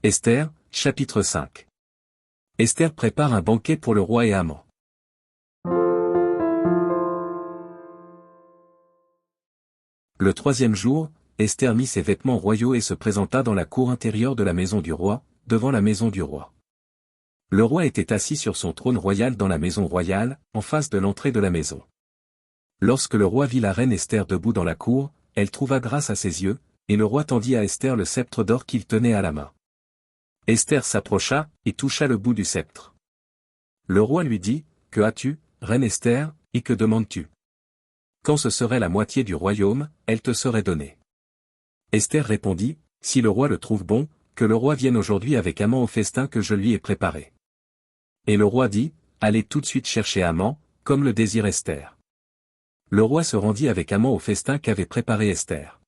Esther, chapitre 5. Esther prépare un banquet pour le roi et Haman. Le troisième jour, Esther mit ses vêtements royaux et se présenta dans la cour intérieure de la maison du roi, devant la maison du roi. Le roi était assis sur son trône royal dans la maison royale, en face de l'entrée de la maison. Lorsque le roi vit la reine Esther debout dans la cour, elle trouva grâce à ses yeux, et le roi tendit à Esther le sceptre d'or qu'il tenait à la main. Esther s'approcha, et toucha le bout du sceptre. Le roi lui dit, « Que as-tu, reine Esther, et que demandes-tu » ? Quand ce serait la moitié du royaume, elle te serait donnée. Esther répondit, « Si le roi le trouve bon, que le roi vienne aujourd'hui avec Haman au festin que je lui ai préparé. » Et le roi dit, « Allez tout de suite chercher Haman, comme le désire Esther. » Le roi se rendit avec Haman au festin qu'avait préparé Esther.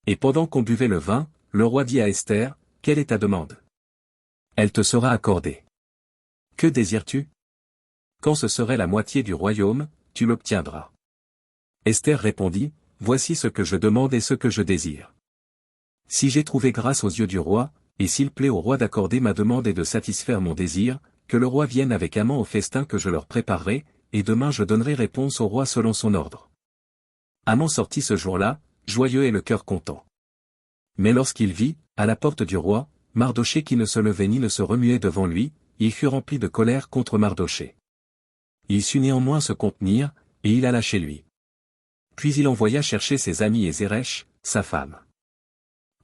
Et pendant qu'on buvait le vin, le roi dit à Esther, « Quelle est ta demande ? Elle te sera accordée. Que désires-tu ? Quand ce serait la moitié du royaume, tu l'obtiendras. » Esther répondit, « Voici ce que je demande et ce que je désire. Si j'ai trouvé grâce aux yeux du roi, et s'il plaît au roi d'accorder ma demande et de satisfaire mon désir, que le roi vienne avec Haman au festin que je leur préparerai, et demain je donnerai réponse au roi selon son ordre. » Haman sortit ce jour-là, joyeux et le cœur content. Mais lorsqu'il vit, à la porte du roi, Mardochée qui ne se levait ni ne se remuait devant lui, il fut rempli de colère contre Mardochée. Il sut néanmoins se contenir, et il alla chez lui. Puis il envoya chercher ses amis et Zeresh, sa femme.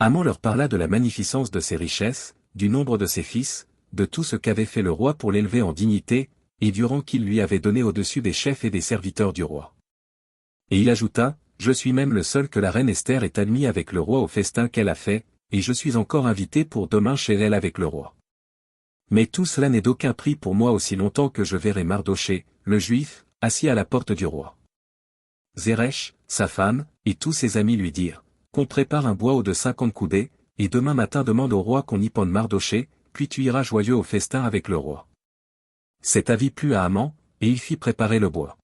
Haman leur parla de la magnificence de ses richesses, du nombre de ses fils, de tout ce qu'avait fait le roi pour l'élever en dignité, et du rang qu'il lui avait donné au-dessus des chefs et des serviteurs du roi. Et il ajouta, « Je suis même le seul que la reine Esther ait admis avec le roi au festin qu'elle a fait, et je suis encore invité pour demain chez elle avec le roi. Mais tout cela n'est d'aucun prix pour moi aussi longtemps que je verrai Mardochée, le juif, assis à la porte du roi. » Zeresh, sa femme, et tous ses amis lui dirent, « Qu'on prépare un bois de 50 coudées, et demain matin demande au roi qu'on y pende Mardochée, puis tu iras joyeux au festin avec le roi. » Cet avis plut à Haman, et il fit préparer le bois.